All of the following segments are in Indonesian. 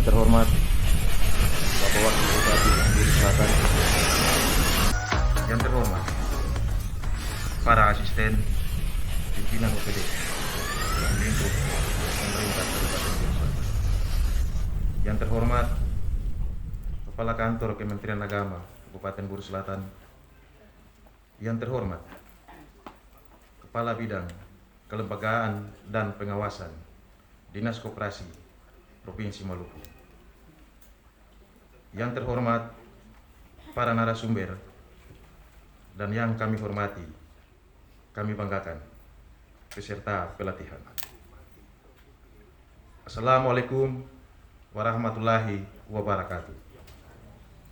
Yang terhormat Bapak Wakil Bupati Buru Selatan, yang terhormat para asisten pimpinan OPD dan lingkup pemerintah Kabupaten Buru Selatan, yang terhormat Kepala Kantor Kementerian Agama Kabupaten Buru Selatan, yang terhormat Kepala Bidang Kelembagaan dan Pengawasan Dinas Koperasi Provinsi Maluku, yang terhormat para narasumber dan yang kami hormati, kami banggakan, peserta pelatihan. Assalamualaikum warahmatullahi wabarakatuh.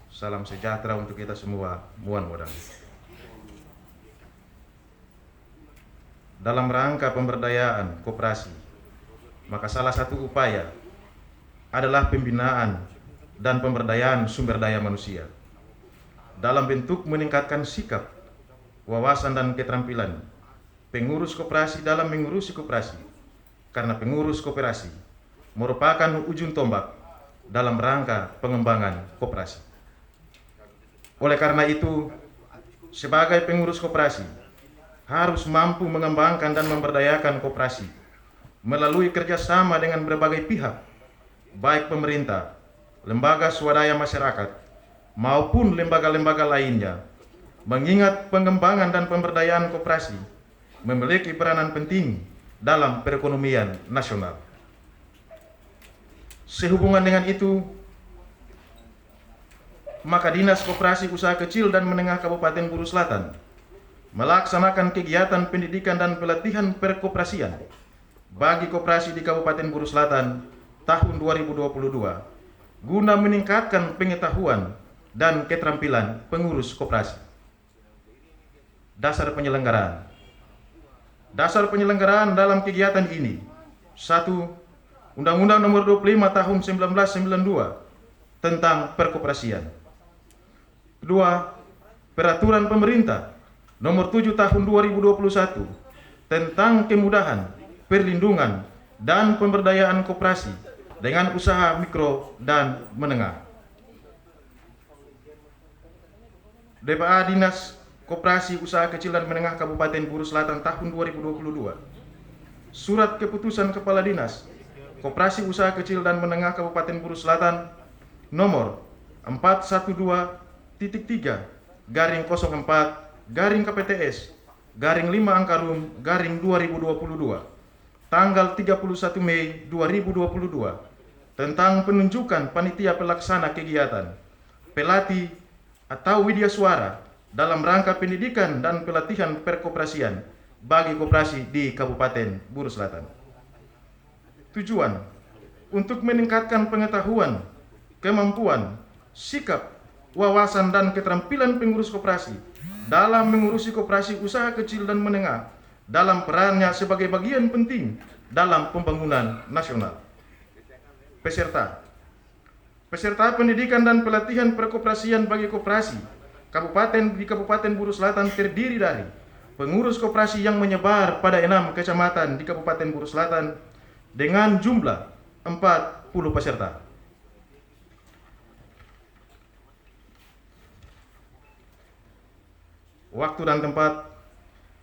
Salam sejahtera untuk kita semua, muan modal. Dalam rangka pemberdayaan koperasi, maka salah satu upaya adalah pembinaan dan pemberdayaan sumber daya manusia dalam bentuk meningkatkan sikap, wawasan dan keterampilan pengurus koperasi dalam mengurusi koperasi, karena pengurus koperasi merupakan ujung tombak dalam rangka pengembangan koperasi. Oleh karena itu, sebagai pengurus koperasi harus mampu mengembangkan dan memberdayakan koperasi melalui kerjasama dengan berbagai pihak, baik pemerintah, lembaga swadaya masyarakat, maupun lembaga-lembaga lainnya, mengingat pengembangan dan pemberdayaan koperasi memiliki peranan penting dalam perekonomian nasional. Sehubungan dengan itu, maka Dinas Koperasi Usaha Kecil dan Menengah Kabupaten Buru Selatan melaksanakan kegiatan pendidikan dan pelatihan perkoperasian bagi koperasi di Kabupaten Buru Selatan tahun 2022 guna meningkatkan pengetahuan dan keterampilan pengurus koperasi. Dasar penyelenggaraan. Dasar penyelenggaraan dalam kegiatan ini: 1. Undang-Undang Nomor 25 Tahun 1992 tentang perkoperasian. 2. Peraturan Pemerintah Nomor 7 Tahun 2021 tentang kemudahan, perlindungan, dan pemberdayaan koperasi dengan usaha mikro dan menengah. DPA Dinas Koperasi Usaha Kecil dan Menengah Kabupaten Buru Selatan tahun 2022. Surat Keputusan Kepala Dinas Koperasi Usaha Kecil dan Menengah Kabupaten Buru Selatan nomor 412-4-KPTS-5/2022 tanggal 31 Mei 2022 tentang penunjukan panitia pelaksana kegiatan, pelatih atau widya suara dalam rangka pendidikan dan pelatihan perkoperasian bagi koperasi di Kabupaten Buru Selatan. Tujuan untuk meningkatkan pengetahuan, kemampuan, sikap, wawasan dan keterampilan pengurus koperasi dalam mengurusi koperasi usaha kecil dan menengah dalam perannya sebagai bagian penting dalam pembangunan nasional. Peserta pendidikan dan pelatihan perkoperasian bagi koperasi di Kabupaten Buru Selatan terdiri dari pengurus koperasi yang menyebar pada 6 kecamatan di Kabupaten Buru Selatan dengan jumlah 40 peserta. Waktu dan tempat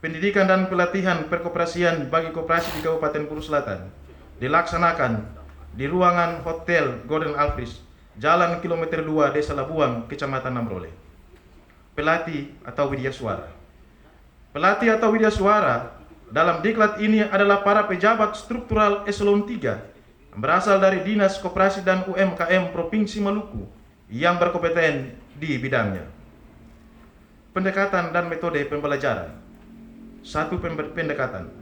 pendidikan dan pelatihan perkoperasian bagi koperasi di Kabupaten Buru Selatan dilaksanakan di ruangan Hotel Golden Alfris, Jalan Kilometer 2, Desa Labuang, Kecamatan Namrole. Pelatih atau widya suara. Pelatih atau widya suara dalam diklat ini adalah para pejabat struktural eselon 3 berasal dari Dinas Koperasi dan UMKM Provinsi Maluku yang berkompeten di bidangnya. Pendekatan dan metode pembelajaran. 1. Pendekatan.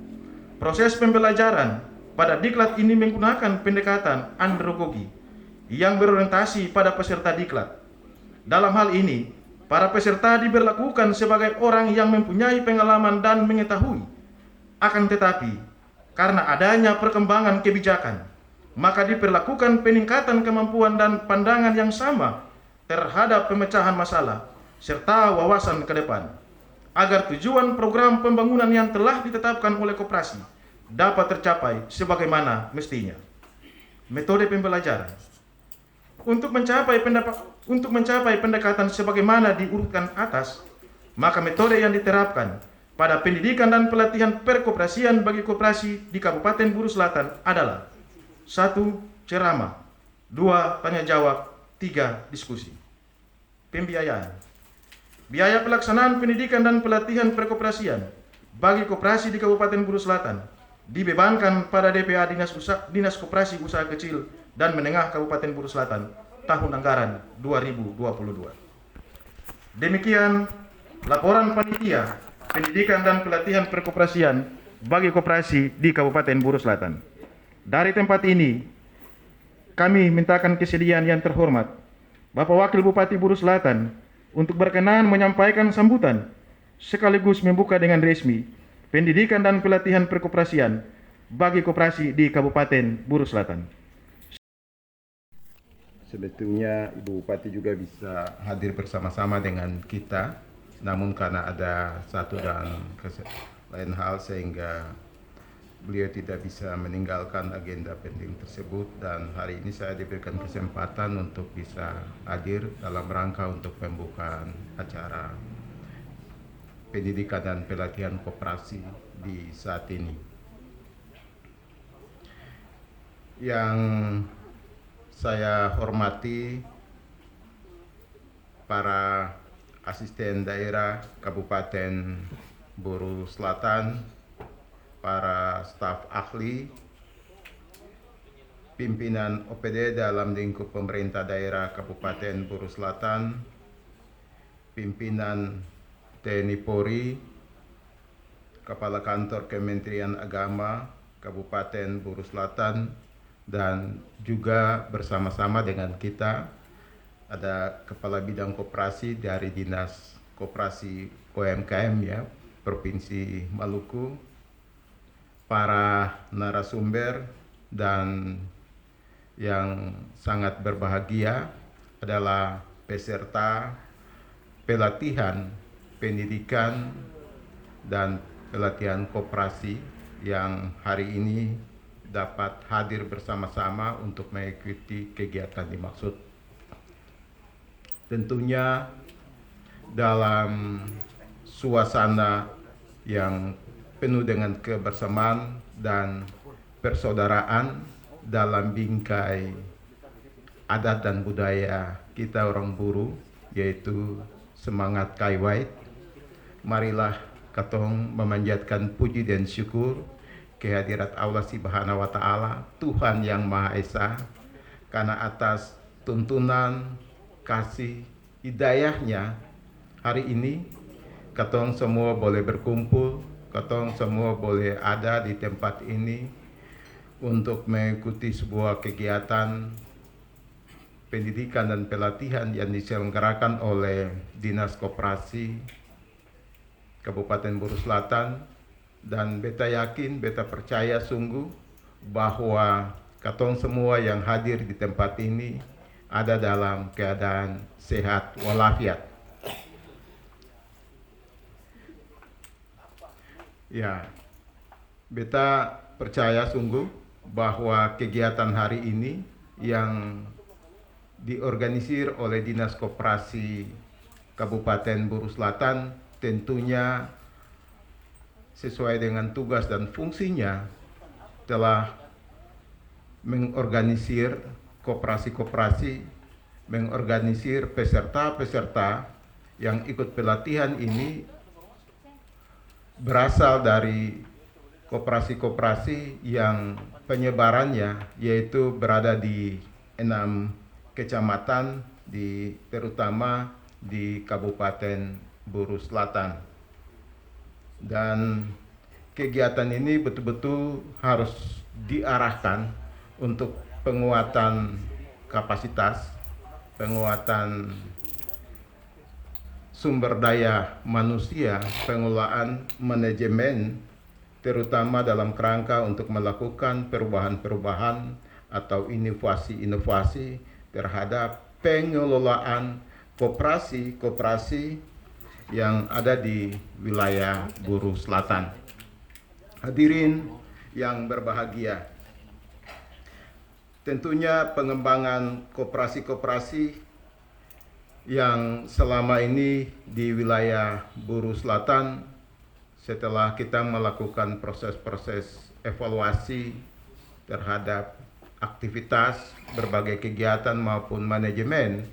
Proses pembelajaran pada diklat ini menggunakan pendekatan andragogi yang berorientasi pada peserta diklat. Dalam hal ini, para peserta diberlakukan sebagai orang yang mempunyai pengalaman dan mengetahui. Akan tetapi, karena adanya perkembangan kebijakan, maka diperlakukan peningkatan kemampuan dan pandangan yang sama terhadap pemecahan masalah serta wawasan ke depan, agar tujuan program pembangunan yang telah ditetapkan oleh koperasi dapat tercapai sebagaimana mestinya. Metode pembelajaran. Untuk mencapai pendekatan sebagaimana diurutkan atas, maka metode yang diterapkan pada pendidikan dan pelatihan perkoperasian bagi koperasi di Kabupaten Buru Selatan adalah 1. Ceramah, 2. Tanya jawab, 3. Diskusi. Pembiayaan. Biaya pelaksanaan pendidikan dan pelatihan perkoperasian bagi koperasi di Kabupaten Buru Selatan dibebankan pada DPA Dinas Koperasi Usaha Kecil dan Menengah Kabupaten Buru Selatan tahun anggaran 2022. Demikian laporan panitia pendidikan dan pelatihan perkoperasian bagi koperasi di Kabupaten Buru Selatan. Dari tempat ini, kami mintakan kesediaan yang terhormat Bapak Wakil Bupati Buru Selatan untuk berkenan menyampaikan sambutan sekaligus membuka dengan resmi pendidikan dan pelatihan perkoperasian bagi koperasi di Kabupaten Buru Selatan. Sebetulnya Ibu Bupati juga bisa hadir bersama-sama dengan kita, namun karena ada satu dan lain hal sehingga beliau tidak bisa meninggalkan agenda penting tersebut, dan hari ini saya diberikan kesempatan untuk bisa hadir dalam rangka untuk pembukaan acara pendidikan dan pelatihan koperasi di saat ini. Yang saya hormati para asisten daerah Kabupaten Buru Selatan, para staf ahli, pimpinan OPD dalam lingkup pemerintah daerah Kabupaten Buru Selatan, pimpinan TNI Polri, Kepala Kantor Kementerian Agama Kabupaten Buru Selatan, dan juga bersama-sama dengan kita ada Kepala Bidang Koperasi dari Dinas Koperasi UMKM ya, Provinsi Maluku, para narasumber, dan yang sangat berbahagia adalah peserta pelatihan pendidikan dan pelatihan koperasi yang hari ini dapat hadir bersama-sama untuk mengikuti kegiatan dimaksud. Tentunya dalam suasana yang penuh dengan kebersamaan dan persaudaraan dalam bingkai adat dan budaya kita orang Buru, yaitu semangat Kaiwait. Marilah katong memanjatkan puji dan syukur kehadirat Allah Subhanahu wa Ta'ala, Tuhan yang Maha Esa, karena atas tuntunan, kasih, hidayahnya hari ini katong semua boleh berkumpul, katong semua boleh ada di tempat ini untuk mengikuti sebuah kegiatan pendidikan dan pelatihan yang diselenggarakan oleh Dinas Koperasi Kabupaten Buru Selatan. Dan beta yakin, beta percaya sungguh bahwa katong semua yang hadir di tempat ini ada dalam keadaan sehat walafiat. Ya, beta percaya sungguh bahwa kegiatan hari ini yang diorganisir oleh Dinas Koperasi Kabupaten Buru Selatan tentunya sesuai dengan tugas dan fungsinya telah mengorganisir koperasi-koperasi, mengorganisir peserta-peserta yang ikut pelatihan ini berasal dari koperasi-koperasi yang penyebarannya yaitu berada di 6 kecamatan terutama di Kabupaten Buru Selatan. Dan kegiatan ini betul-betul harus diarahkan untuk penguatan kapasitas, penguatan sumber daya manusia, pengelolaan manajemen, terutama dalam kerangka untuk melakukan perubahan-perubahan atau inovasi-inovasi terhadap pengelolaan koperasi-koperasi yang ada di wilayah Buru Selatan. Hadirin yang berbahagia, tentunya pengembangan koperasi-koperasi yang selama ini di wilayah Buru Selatan, setelah kita melakukan proses-proses evaluasi terhadap aktivitas berbagai kegiatan maupun manajemen,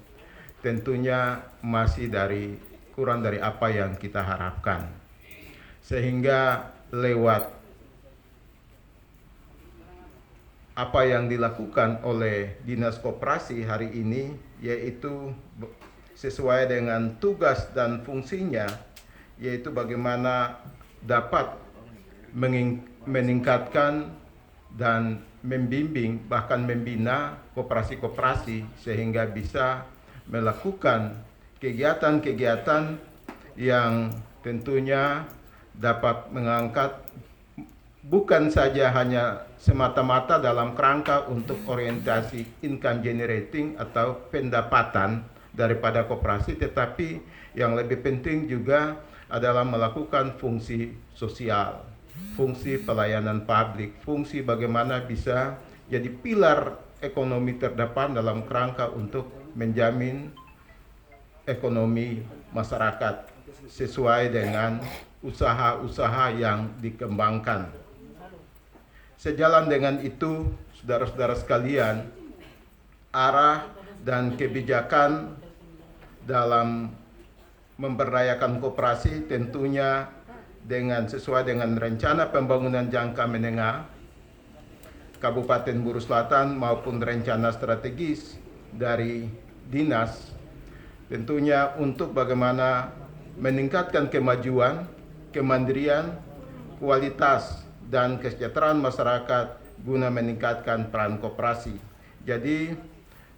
tentunya masih kurang dari apa yang kita harapkan. Sehingga lewat apa yang dilakukan oleh Dinas Koperasi hari ini, yaitu sesuai dengan tugas dan fungsinya, yaitu bagaimana dapat meningkatkan dan membimbing bahkan membina koperasi-koperasi sehingga bisa melakukan kegiatan-kegiatan yang tentunya dapat mengangkat bukan saja hanya semata-mata dalam kerangka untuk orientasi income generating atau pendapatan daripada koperasi, tetapi yang lebih penting juga adalah melakukan fungsi sosial, fungsi pelayanan publik, fungsi bagaimana bisa jadi pilar ekonomi terdepan dalam kerangka untuk menjamin ekonomi masyarakat sesuai dengan usaha-usaha yang dikembangkan. Sejalan dengan itu, saudara-saudara sekalian, arah dan kebijakan dalam memberdayakan koperasi tentunya sesuai dengan rencana pembangunan jangka menengah Kabupaten Buru Selatan maupun rencana strategis dari dinas, tentunya untuk bagaimana meningkatkan kemajuan, kemandirian, kualitas, dan kesejahteraan masyarakat guna meningkatkan peran koperasi. Jadi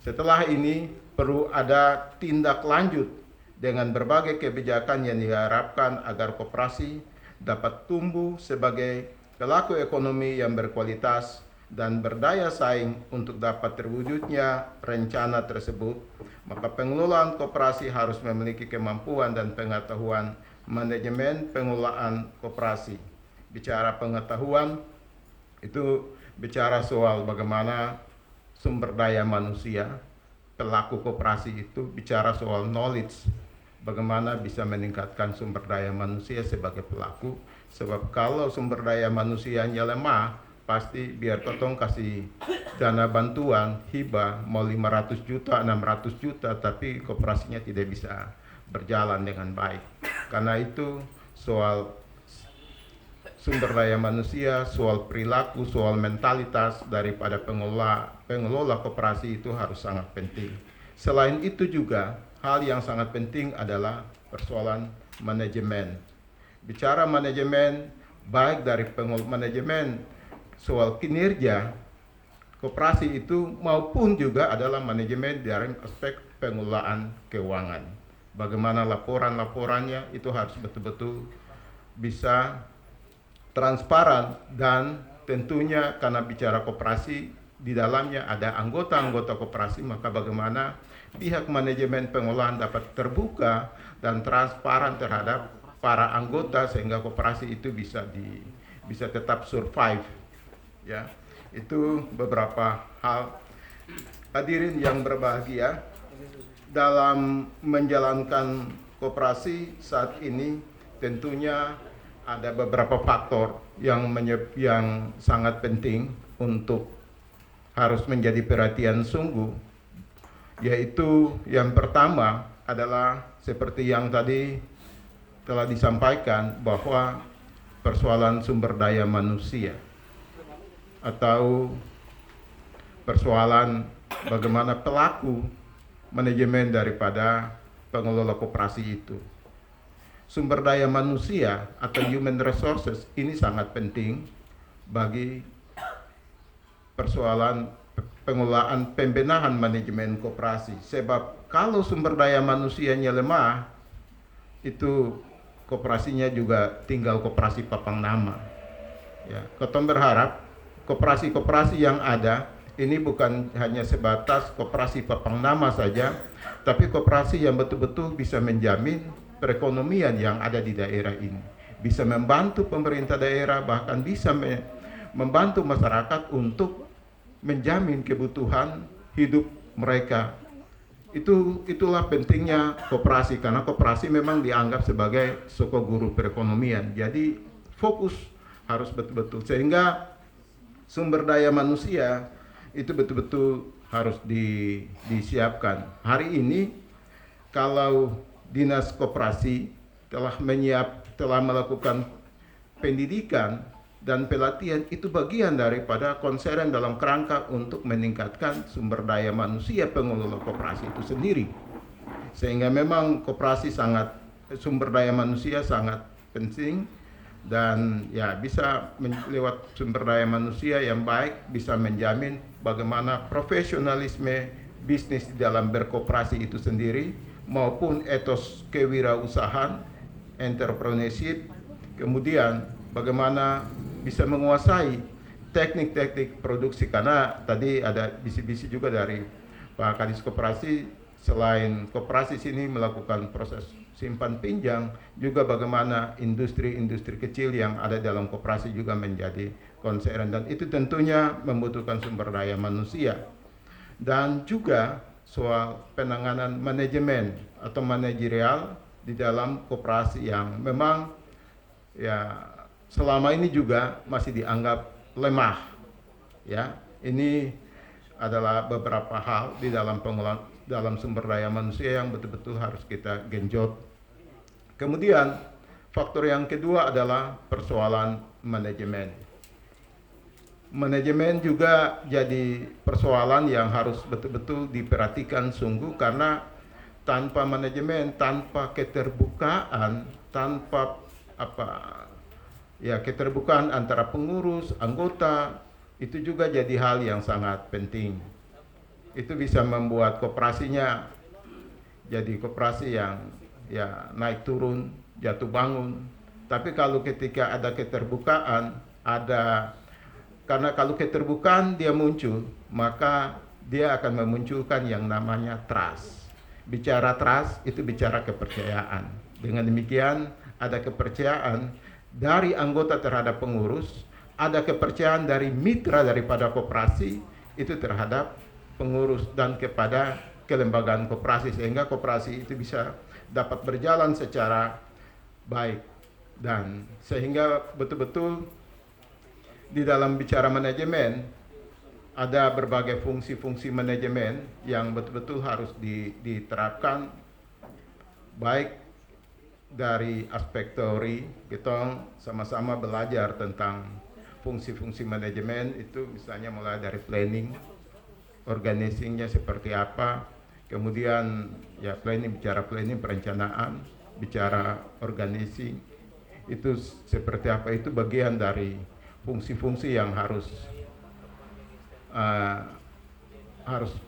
setelah ini perlu ada tindak lanjut dengan berbagai kebijakan yang diharapkan agar koperasi dapat tumbuh sebagai pelaku ekonomi yang berkualitas dan berdaya saing. Untuk dapat terwujudnya rencana tersebut, maka pengelolaan koperasi harus memiliki kemampuan dan pengetahuan manajemen pengelolaan koperasi. Bicara pengetahuan, itu bicara soal bagaimana sumber daya manusia. Pelaku koperasi itu bicara soal knowledge, bagaimana bisa meningkatkan sumber daya manusia sebagai pelaku. Sebab kalau sumber daya manusianya lemah, pasti biar totong kasih dana bantuan, hibah, mau 500 juta, 600 juta, tapi koperasinya tidak bisa berjalan dengan baik. Karena itu soal sumber daya manusia, soal perilaku, soal mentalitas daripada pengelola koperasi itu harus sangat penting. Selain itu juga, hal yang sangat penting adalah persoalan manajemen. Bicara manajemen, baik dari manajemen soal kinerja koperasi itu maupun juga adalah manajemen dari aspek pengelolaan keuangan. Bagaimana laporan-laporannya itu harus betul-betul bisa transparan, dan tentunya karena bicara koperasi di dalamnya ada anggota-anggota koperasi, maka bagaimana pihak manajemen pengelolaan dapat terbuka dan transparan terhadap para anggota sehingga koperasi itu bisa tetap survive. Ya, itu beberapa hal. Hadirin yang berbahagia, dalam menjalankan koperasi saat ini tentunya ada beberapa faktor yang sangat penting untuk harus menjadi perhatian sungguh, yaitu yang pertama adalah seperti yang tadi telah disampaikan bahwa persoalan sumber daya manusia atau persoalan bagaimana pelaku manajemen daripada pengelola koperasi itu. Sumber daya manusia atau human resources ini sangat penting bagi persoalan pengelolaan pembenahan manajemen koperasi. Sebab kalau sumber daya manusianya lemah, itu koperasinya juga tinggal koperasi papang nama. Ya, Ketom berharap koperasi-koperasi yang ada ini bukan hanya sebatas koperasi papang nama saja, tapi koperasi yang betul-betul bisa menjamin perekonomian yang ada di daerah ini, bisa membantu pemerintah daerah, bahkan bisa membantu masyarakat untuk menjamin kebutuhan hidup mereka. Itulah pentingnya koperasi, karena koperasi memang dianggap sebagai soko guru perekonomian. Jadi fokus harus betul-betul, sehingga sumber daya manusia itu betul-betul harus disiapkan. Hari ini kalau dinas koperasi telah melakukan pendidikan dan pelatihan, itu bagian daripada konseren dalam kerangka untuk meningkatkan sumber daya manusia pengelola koperasi itu sendiri. Sehingga memang koperasi sumber daya manusia sangat penting, dan ya bisa lewat sumber daya manusia yang baik bisa menjamin bagaimana profesionalisme bisnis di dalam berkoperasi itu sendiri, maupun etos kewirausahaan, entrepreneurship, kemudian bagaimana bisa menguasai teknik-teknik produksi, karena tadi ada bisi-bisi juga dari Pak Kadis Koperasi, selain koperasi sini melakukan proses simpan pinjam, juga bagaimana industri-industri kecil yang ada dalam koperasi juga menjadi concern, dan itu tentunya membutuhkan sumber daya manusia. Dan juga soal penanganan manajemen atau manajerial di dalam koperasi yang memang ya selama ini juga masih dianggap lemah. Ya, ini adalah beberapa hal di dalam pengelolaan dalam sumber daya manusia yang betul-betul harus kita genjot. Kemudian faktor yang kedua adalah persoalan manajemen. Manajemen juga jadi persoalan yang harus betul-betul diperhatikan sungguh, karena tanpa manajemen, tanpa keterbukaan, tanpa keterbukaan antara pengurus, anggota, itu juga jadi hal yang sangat penting. Itu bisa membuat koperasinya jadi koperasi yang ya naik turun, jatuh bangun. Tapi kalau ketika ada keterbukaan, karena kalau keterbukaan dia muncul, maka dia akan memunculkan yang namanya trust. Bicara trust itu bicara kepercayaan. Dengan demikian ada kepercayaan dari anggota terhadap pengurus, ada kepercayaan dari mitra daripada koperasi itu terhadap pengurus dan kepada kelembagaan koperasi, sehingga koperasi itu bisa dapat berjalan secara baik. Dan sehingga betul-betul di dalam bicara manajemen ada berbagai fungsi-fungsi manajemen yang betul-betul harus diterapkan, baik dari aspek teori. Kita sama-sama belajar tentang fungsi-fungsi manajemen itu, misalnya mulai dari planning, organizingnya seperti apa, kemudian ya bicara planning perencanaan, bicara organizing itu seperti apa, itu bagian dari fungsi-fungsi yang harus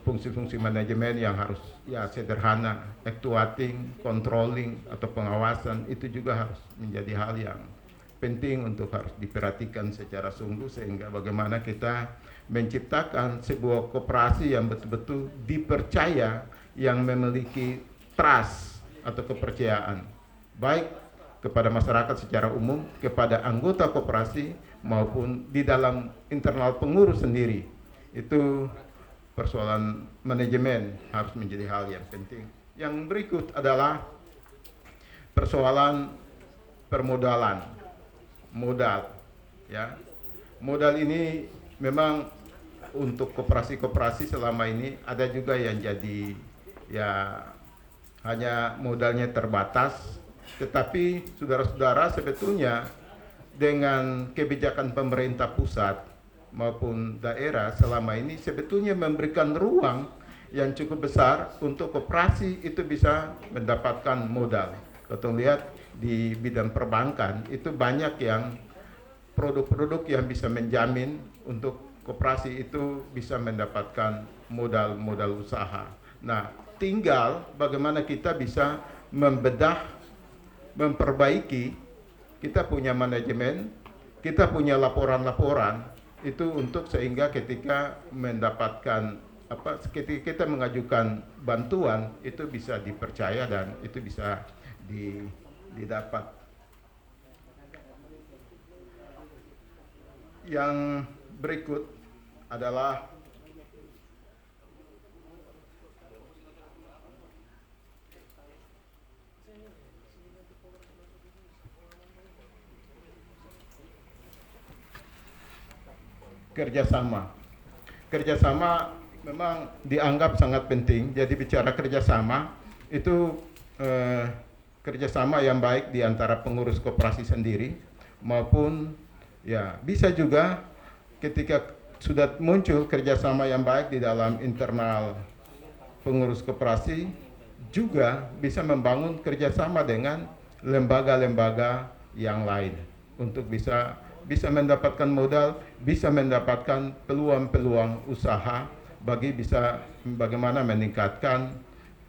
fungsi-fungsi manajemen yang harus ya sederhana, actuating, controlling atau pengawasan, itu juga harus menjadi hal yang penting untuk harus diperhatikan secara sungguh, sehingga bagaimana kita menciptakan sebuah koperasi yang betul-betul dipercaya, yang memiliki trust atau kepercayaan baik kepada masyarakat secara umum, kepada anggota koperasi, maupun di dalam internal pengurus sendiri. Itu persoalan manajemen harus menjadi hal yang penting. Yang berikut adalah persoalan permodalan, modal. Ya, modal ini memang untuk koperasi-koperasi selama ini ada juga yang jadi ya hanya modalnya terbatas, tetapi saudara-saudara sebetulnya dengan kebijakan pemerintah pusat maupun daerah selama ini sebetulnya memberikan ruang yang cukup besar untuk koperasi itu bisa mendapatkan modal. Kita lihat di bidang perbankan itu banyak yang produk-produk yang bisa menjamin untuk koperasi itu bisa mendapatkan modal usaha. Nah, tinggal bagaimana kita bisa membedah, memperbaiki. Kita punya manajemen, kita punya laporan-laporan itu untuk sehingga ketika mendapatkan ketika kita mengajukan bantuan itu bisa dipercaya dan itu bisa didapat. Yang berikut adalah kerjasama. Kerjasama memang dianggap sangat penting. Jadi bicara kerjasama itu kerjasama yang baik di antara pengurus koperasi sendiri maupun ya bisa juga ketika sudah muncul kerjasama yang baik di dalam internal pengurus koperasi juga bisa membangun kerjasama dengan lembaga-lembaga yang lain untuk bisa mendapatkan modal, bisa mendapatkan peluang-peluang usaha bagi bisa bagaimana meningkatkan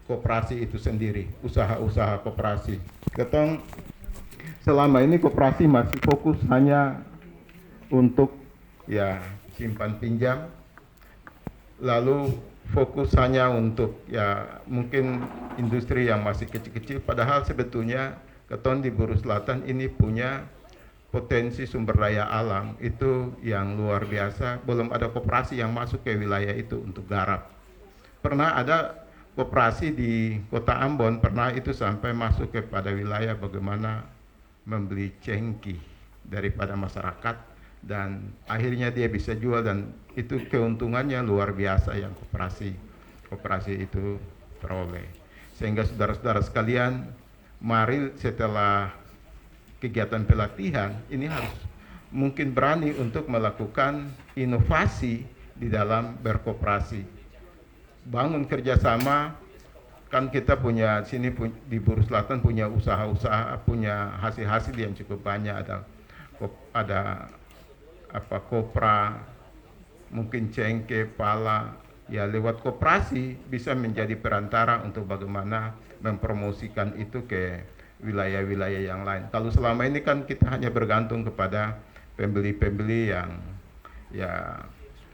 koperasi itu sendiri, usaha-usaha koperasi. Ketong selama ini koperasi masih fokus hanya untuk ya simpan pinjam, lalu fokus hanya untuk ya mungkin industri yang masih kecil-kecil, padahal sebetulnya Ketong di Buru Selatan ini punya potensi sumber daya alam itu yang luar biasa. Belum ada koperasi yang masuk ke wilayah itu untuk garap. Pernah ada koperasi di Kota Ambon, pernah itu sampai masuk kepada wilayah bagaimana membeli cengkih daripada masyarakat dan akhirnya dia bisa jual dan itu keuntungannya luar biasa yang koperasi itu peroleh. Sehingga saudara-saudara sekalian, mari setelah kegiatan pelatihan ini harus mungkin berani untuk melakukan inovasi di dalam berkoperasi. Bangun kerjasama, kan kita punya sini di Buru Selatan punya usaha-usaha, punya hasil-hasil yang cukup banyak, ada kopra, mungkin cengkeh, pala, ya lewat koperasi bisa menjadi perantara untuk bagaimana mempromosikan itu ke wilayah-wilayah yang lain. Kalau selama ini kan kita hanya bergantung kepada pembeli-pembeli yang ya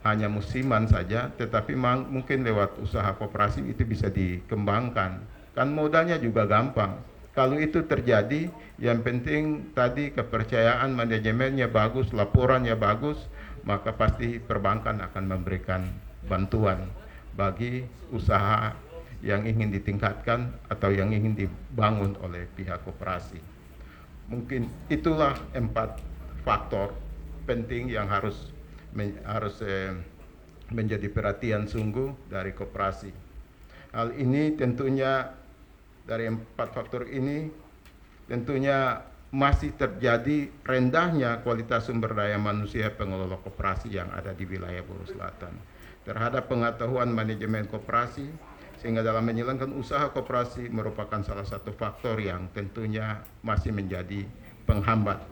hanya musiman saja, tetapi mungkin lewat usaha koperasi itu bisa dikembangkan. Kan modalnya juga gampang. Kalau itu terjadi, yang penting tadi kepercayaan manajemennya bagus, laporannya bagus, maka pasti perbankan akan memberikan bantuan bagi usaha yang ingin ditingkatkan atau yang ingin dibangun oleh pihak koperasi. Mungkin itulah 4 faktor penting yang harus menjadi perhatian sungguh dari koperasi. Hal ini tentunya dari 4 faktor ini tentunya masih terjadi rendahnya kualitas sumber daya manusia pengelola koperasi yang ada di wilayah Buru Selatan terhadap pengetahuan manajemen koperasi, sehingga dalam menjalankan usaha koperasi merupakan salah satu faktor yang tentunya masih menjadi penghambat.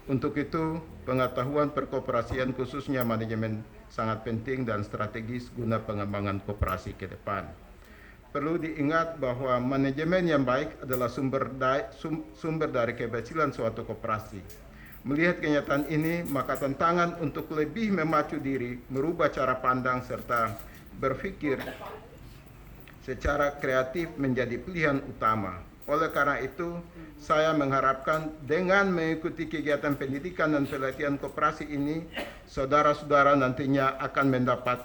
Untuk itu, pengetahuan perkoperasian khususnya manajemen sangat penting dan strategis guna pengembangan koperasi ke depan. Perlu diingat bahwa manajemen yang baik adalah sumber dari keberhasilan suatu koperasi. Melihat kenyataan ini, maka tantangan untuk lebih memacu diri, merubah cara pandang serta berpikir secara kreatif menjadi pilihan utama. Oleh karena itu, saya mengharapkan dengan mengikuti kegiatan pendidikan dan pelatihan koperasi ini, saudara-saudara nantinya akan mendapat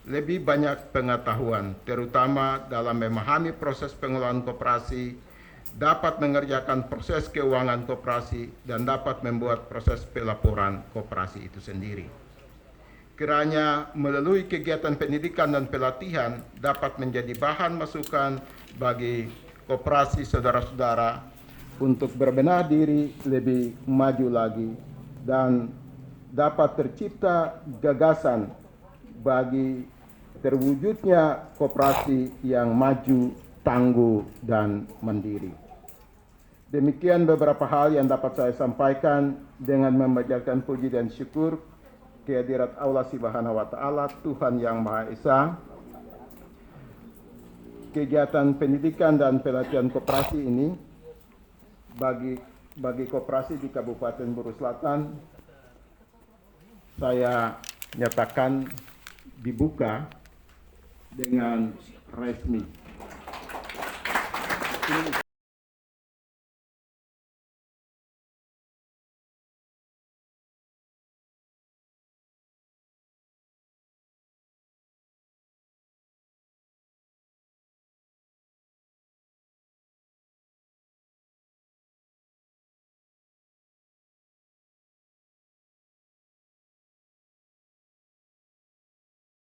lebih banyak pengetahuan, terutama dalam memahami proses pengelolaan koperasi, dapat mengerjakan proses keuangan koperasi, dan dapat membuat proses pelaporan koperasi itu sendiri. Kiranya melalui kegiatan pendidikan dan pelatihan dapat menjadi bahan masukan bagi koperasi saudara-saudara untuk berbenah diri lebih maju lagi dan dapat tercipta gagasan bagi terwujudnya koperasi yang maju, tangguh, dan mandiri. Demikian beberapa hal yang dapat saya sampaikan dengan memanjatkan puji dan syukur kehadirat Allah Subhanahu wa Ta'ala, Tuhan yang Maha Esa. Kegiatan pendidikan dan pelatihan koperasi ini bagi koperasi di Kabupaten Buru Selatan saya nyatakan dibuka dengan resmi.